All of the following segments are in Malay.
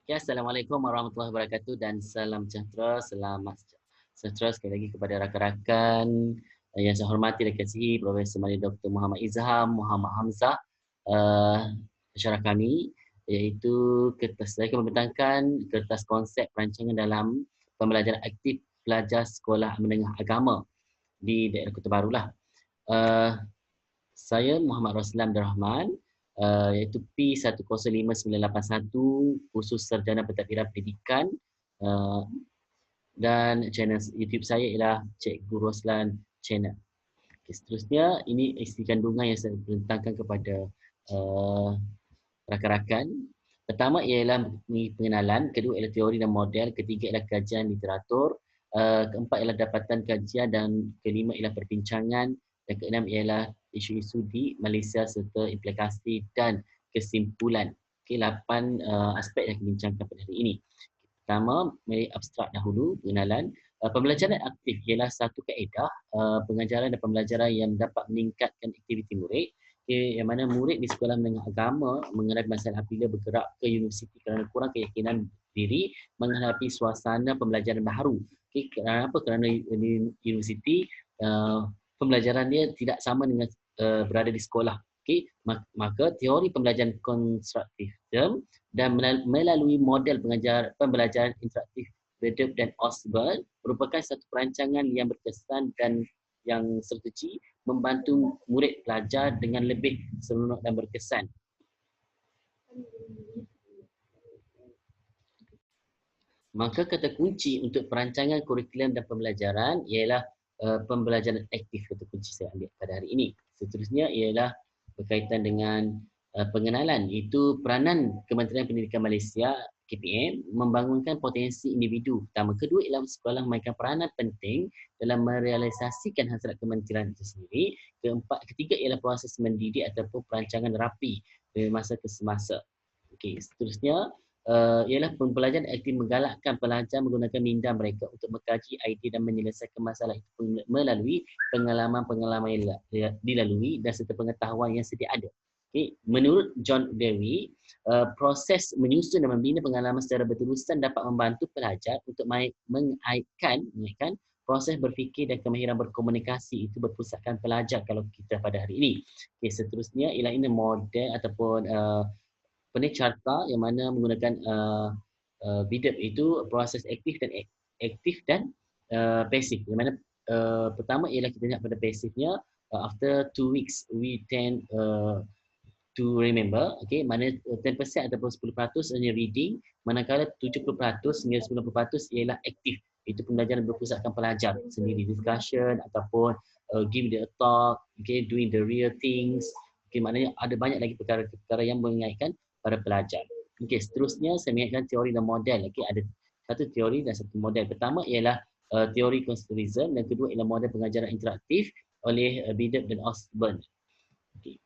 Ya, Assalamualaikum warahmatullahi wabarakatuh dan salam sejahtera. Selamat sejahtera sekali lagi kepada rakan-rakan yang saya hormati dan kasihi Profesor Mari Dr. Muhammad Izham, Muhammad Hamzah, pensyarah kami, iaitu saya akan membentangkan kertas konsep perancangan dalam pembelajaran aktif pelajar sekolah menengah agama di daerah Kota Baru lah. Uh, saya Muhammad Roslan Abdul Rahman, iaitu P105981 khusus Sarjana Pentadbiran Pendidikan, uh, dan channel YouTube saya ialah Cikgu Roslan Channel. Okay, seterusnya ini isi kandungan yang saya bentangkan kepada uh, rakan-rakan. Pertama ialah pengenalan, kedua ialah teori dan model, ketiga ialah kajian literatur, keempat ialah dapatan kajian dan kelima ialah perbincangan dan keenam ialah isu-isu di Malaysia serta implikasi dan kesimpulan. Okey, 8 aspek yang kita bincangkan pada hari ini. Pertama, mari abstrak dahulu, pengenalan. Pembelajaran aktif ialah satu kaedah pengajaran dan pembelajaran yang dapat meningkatkan aktiviti murid. Okay, yang mana murid di sekolah menengah agama menghadapi masalah apabila bergerak ke universiti kerana kurang keyakinan diri menghadapi suasana pembelajaran baru. Okay, kenapa? Kerana universiti pembelajaran dia tidak sama dengan berada di sekolah. Okay, maka teori pembelajaran konstruktif dan melalui model pembelajaran interaktif Verdep dan Osborne merupakan satu perancangan yang berkesan dan yang strategi membantu murid pelajar dengan lebih seronok dan berkesan. Maka kata kunci untuk perancangan kurikulum dan pembelajaran ialah pembelajaran aktif, kata kunci saya ambil pada hari ini. Seterusnya ialah berkaitan dengan pengenalan, itu peranan Kementerian Pendidikan Malaysia KPM membangunkan potensi individu. Pertama, kedua ialah sekolah memainkan peranan penting dalam merealisasikan hasrat kementerian itu sendiri. Keempat, ketiga ialah proses mendidik ataupun perancangan rapi dari masa ke semasa. Okey, seterusnya ialah pembelajaran aktif menggalakkan pelajar menggunakan minda mereka untuk mengkaji idea dan menyelesaikan masalah itu melalui pengalaman-pengalaman yang dilalui dan serta pengetahuan yang sedia ada. Okay. Menurut John Dewey, proses menyusun dan membina pengalaman secara berterusan dapat membantu pelajar untuk mengaitkan proses berfikir dan kemahiran berkomunikasi itu berpusatkan pelajar kalau kita pada hari ini. Okay, seterusnya ialah ini model ataupun carta yang mana menggunakan Verdep itu proses aktif dan pasif. Yang mana pertama ialah kita lihat pada pasifnya, after 2 weeks we tend to remember, okay, mana 10% ataupun 10% hanya reading, manakala 70% hingga 90% ialah aktif. Itu pembelajaran berpusatkan pelajar sendiri, discussion ataupun give the talk, okay, doing the real things. Okay, maknanya ada banyak lagi perkara-perkara yang mengaitkan pada pelajar. Okey, seterusnya saya mengingatkan teori dan model. Okey, ada satu teori dan satu model. Pertama ialah teori konstruktivisme dan kedua ialah model pengajaran interaktif oleh Verdep dan Osborne. Okey.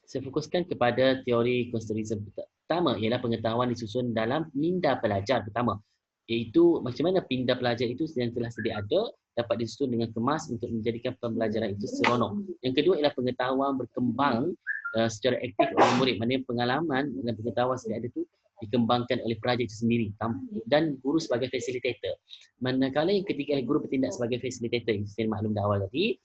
Saya fokuskan kepada teori konstruktivisme. Pertama ialah pengetahuan disusun dalam minda pelajar pertama, iaitu macam mana minda pelajar itu yang telah sedia ada dapat disusun dengan kemas untuk menjadikan pembelajaran itu seronok. Yang kedua ialah pengetahuan berkembang secara aktif oleh murid, maknanya pengalaman dan pengetahuan sedia ada itu dikembangkan oleh pelajar itu sendiri dan guru sebagai facilitator. Manakala yang ketiga guru bertindak sebagai facilitator, yang saya maklum dah awal tadi,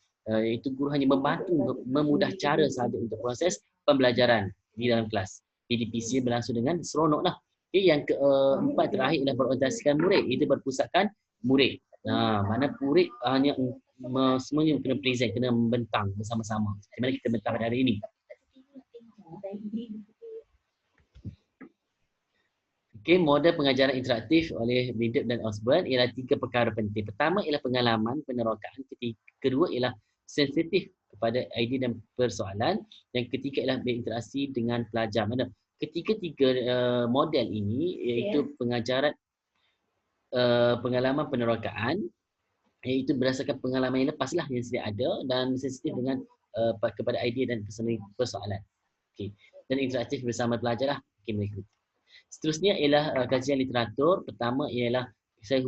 itu guru hanya membantu memudah cara sahaja untuk proses pembelajaran di dalam kelas. PDPC berlangsung dengan seronok lah. Okay, yang keempat terakhir ialah berorientasikan murid, itu berpusatkan murid. Mana murid hanya semuanya kena present, kena membentang bersama-sama. Di mana kita bentang pada hari ini. Okay, model pengajaran interaktif oleh Verdep dan Osborne ialah 3 perkara penting. Pertama ialah pengalaman penerokaan, kedua ialah sensitif kepada idea dan persoalan, dan ketiga ialah berinteraksi dengan pelajar. Mana ketiga-tiga model ini iaitu pengajaran pengalaman penerokaan, iaitu berdasarkan pengalaman yang lepas lah yang sedia ada dan sensitif dengan kepada idea dan persoalan. Okay. Dan interaktif bersama pelajar lah. Okay, seterusnya ialah kajian literatur. Pertama ialah saya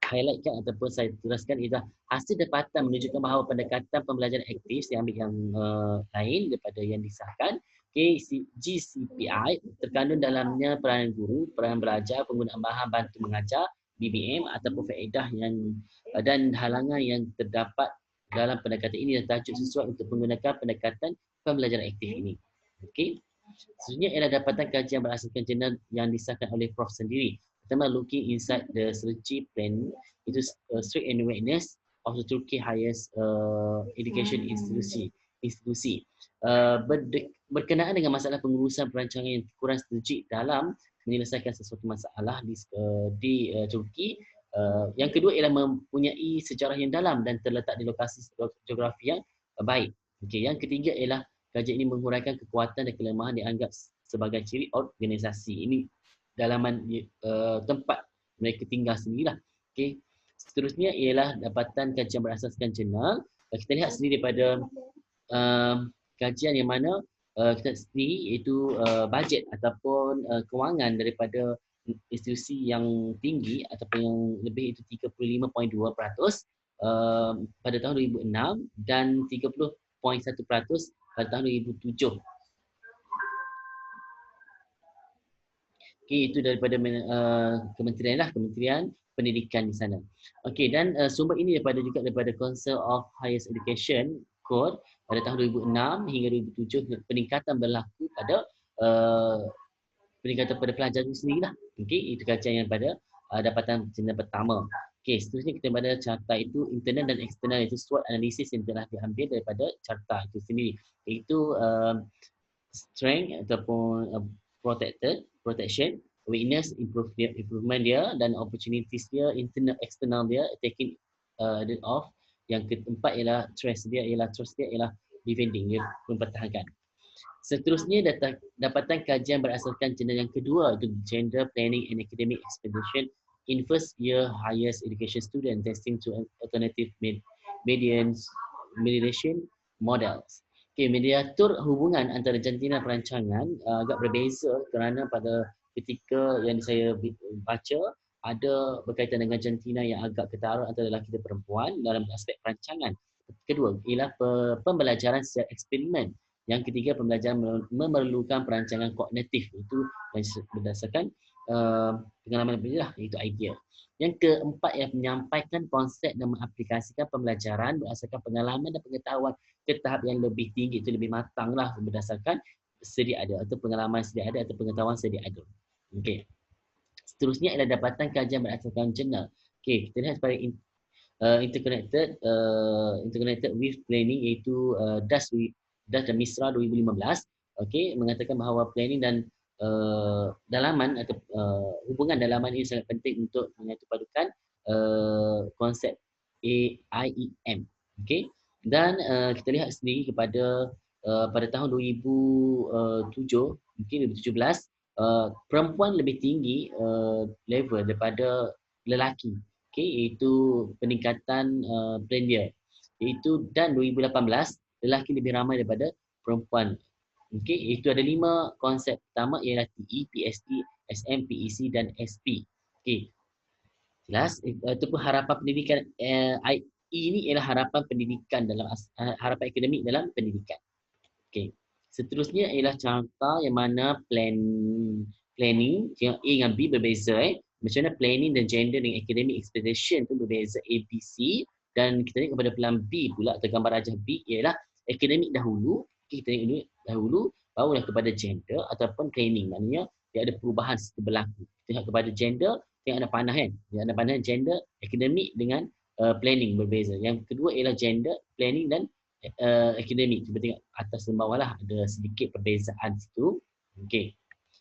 highlightkan ataupun saya teruskan ialah hasil dapatan menunjukkan bahawa pendekatan pembelajaran aktif saya ambil yang lain daripada yang disahkan GCPI terkandung dalamnya peranan guru, peranan belajar, penggunaan bahan bantu mengajar, BBM ataupun faedah yang dan halangan yang terdapat dalam pendekatan ini dan tajuk sesuai untuk menggunakan pendekatan pembelajaran aktif ini. Okey. Seterusnya ialah dapatan kajian berasaskan jurnal yang disahkan oleh Prof sendiri. Pertama, looking inside the Srci plan, itu strength and awareness of the Turkey highest education institusi. Berkenaan dengan masalah pengurusan perancangan yang kurang strategik dalam menyelesaikan sesuatu masalah di Turki. Yang kedua ialah mempunyai sejarah yang dalam dan terletak di lokasi geografi yang baik. Okay. Yang ketiga ialah kajian ini menguraikan kekuatan dan kelemahan dianggap sebagai ciri organisasi. Ini dalaman tempat mereka tinggal sendirilah. Okay. Seterusnya ialah dapatan kajian berasaskan jurnal. Kita lihat sendiri daripada kajian yang mana kita sendiri iaitu bajet ataupun kewangan daripada institusi yang tinggi ataupun yang lebih itu 35.2% pada tahun 2006 dan 30.1% pada tahun 2007. Okey, itu daripada Kementerian Pendidikan di sana. Okey, dan sumber ini daripada Council of Higher Education Code pada tahun 2006 hingga 2007 peningkatan berlaku pada peningkatan pada pelajar itu sendirilah. Okey, itu kajian yang pada dapatan jurnal pertama. Okey, seterusnya kita pada carta itu internal dan eksternal, itu SWOT analisis yang telah diambil daripada carta itu sendiri. Iaitu strength ataupun protection, weakness, improvement dia dan opportunities dia, internal external dia, taking it off. Yang keempat ialah trust dia ialah defending, dia mempertahankan. Seterusnya dapatan kajian berasaskan jurnal yang kedua, itu gender planning and academic expedition in first year higher education student testing to alternative mediation models. Okay, mediatur hubungan antara jantina dan perancangan agak berbeza kerana pada ketika yang saya baca ada berkaitan dengan jantina yang agak ketara antara lelaki dan perempuan dalam aspek perancangan. Kedua ialah pembelajaran secara eksperimen. Yang ketiga, pembelajaran memerlukan perancangan kognitif, itu berdasarkan pengalaman belajar, iaitu idea. Yang keempat ialah menyampaikan konsep dan mengaplikasikan pembelajaran berdasarkan pengalaman dan pengetahuan ke tahap yang lebih tinggi, itu lebih matanglah berdasarkan sedia ada atau pengalaman sedia ada atau pengetahuan sedia ada. Okey. Seterusnya ialah dapatan kajian berasaskan jurnal. Okey, kita lihat sebagai interconnected with planning, iaitu DAS dan MISRA 2015. Okey, mengatakan bahawa planning dan dalaman atau hubungan dalaman ini sangat penting untuk menyatupadukan konsep AIEM. Okey. Dan kita lihat sendiri pada tahun 2007, mungkin 2017, perempuan lebih tinggi level daripada lelaki. Okey, iaitu peningkatan plan dia. Iaitu dan 2018 lelaki lebih ramai daripada perempuan. Okey, itu ada 5 konsep. Pertama ialah TE, PSE, SM, PEC dan SP. Okey. Jelas? Ataupun harapan pendidikan IE ini ialah harapan pendidikan dalam harapan akademik dalam pendidikan. Okey. Seterusnya ialah carta yang mana planning yang A dengan B berbeza. Macam mana planning dan gender dengan academic expectation tu berbeza ABC, dan kita tengok kepada pelan B pula atau gambar rajah B ialah akademik dahulu. Kita tengok dahulu barulah kepada gender ataupun planning. Maknanya dia ada perubahan berlaku. Tengok kepada gender, tengok ada panah kan. Dia ada panah gender, akademik dengan planning berbeza. Yang kedua ialah gender, planning dan akademik. Cuba tengok atas dan bawah lah, ada sedikit perbezaan situ. Okey.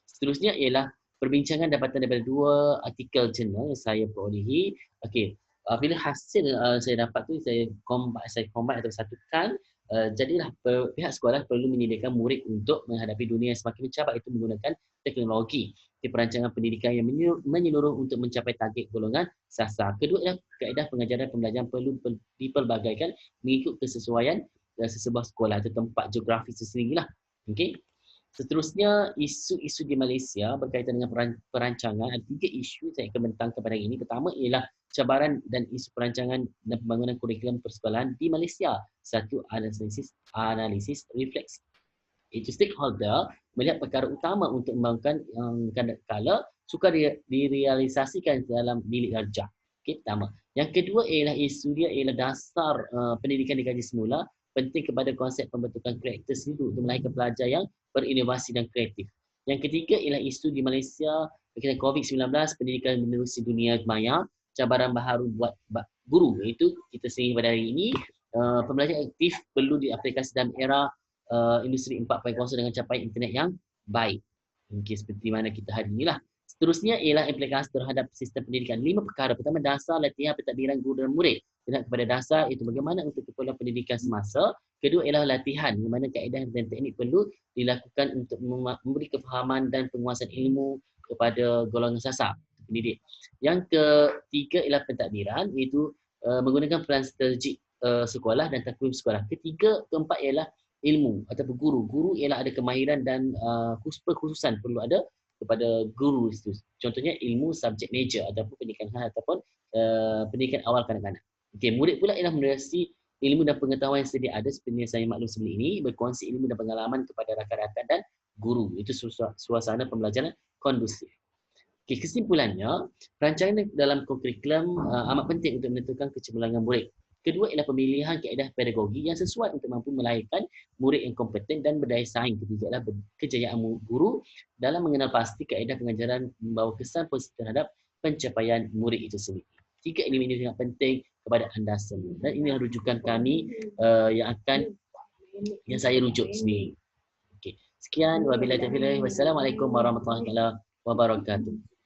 Seterusnya ialah perbincangan dapatan daripada 2 artikel jurnal yang saya perolehi. Okey. Bila hasil saya dapat tu, saya combine atau satukan. Jadilah pihak sekolah perlu menyediakan murid untuk menghadapi dunia yang semakin mencabar, itu menggunakan teknologi di perancangan pendidikan yang menyeluruh untuk mencapai target golongan sasar. Kedua ialah kaedah pengajaran pembelajaran perlu dipelbagaikan mengikut kesesuaian sesebuah sekolah atau tempat geografi sendirilah. Okey. Seterusnya, isu-isu di Malaysia berkaitan dengan perancangan. Ada 3 isu saya akan bentangkan pada hari ini. Pertama ialah cabaran dan isu perancangan dan pembangunan kurikulum persekolahan di Malaysia. Satu, analisis refleksi. Itu stakeholder melihat perkara utama untuk membangunkan kala sukar direalisasikan dalam bilik darjah. Okey, pertama. Yang kedua ialah isu dia ialah dasar pendidikan dikaji semula, penting kepada konsep pembentukan karakter sendiri untuk melahirkan pelajar yang berinovasi dan kreatif. Yang ketiga ialah isu di Malaysia berkaitan COVID-19, pendidikan menerusi dunia maya, cabaran baharu buat guru, iaitu kita sehingga pada hari ini pembelajaran aktif perlu diaplikasi dalam era industri 4.0 dengan capaian internet yang baik. Mungkin seperti mana kita hari inilah. Seterusnya ialah implikasi terhadap sistem pendidikan. 5 perkara. Pertama, dasar latihan pentadbiran guru dan murid. Lihat kepada dasar itu bagaimana untuk keperluan pendidikan semasa. Kedua ialah latihan, di mana kaedah dan teknik perlu dilakukan untuk memberi kefahaman dan penguasaan ilmu kepada golongan sasar pendidik. Yang ketiga ialah pentadbiran, iaitu menggunakan peran strategik sekolah dan takwim sekolah. Keempat ialah ilmu ataupun guru. Guru ialah ada kemahiran dan khususan perlu ada kepada guru itu. Contohnya ilmu subjek major ataupun pendidikan ataupun pendidikan awal kanak-kanak. Okey, murid pula ialah menerusi ilmu dan pengetahuan yang sedia ada seperti yang saya maklum sebelum ini, berkongsi ilmu dan pengalaman kepada rakan-rakan dan guru. Itu suasana pembelajaran kondusif. Okay, kesimpulannya, perancangan dalam kurikulum amat penting untuk menentukan kecemerlangan murid. Kedua ialah pemilihan kaedah pedagogi yang sesuai untuk mampu melahirkan murid yang kompeten dan berdaya saing. Ketiga ialah kejayaan guru dalam mengenal pasti kaedah pengajaran membawa kesan positif terhadap pencapaian murid itu sendiri. Tiga elemen ini sangat penting kepada anda semua. Dan ini rujukan kami yang saya rujuk sendiri. Okay. Sekian, wabillahi taufiq. Wassalamualaikum warahmatullahi wabarakatuh.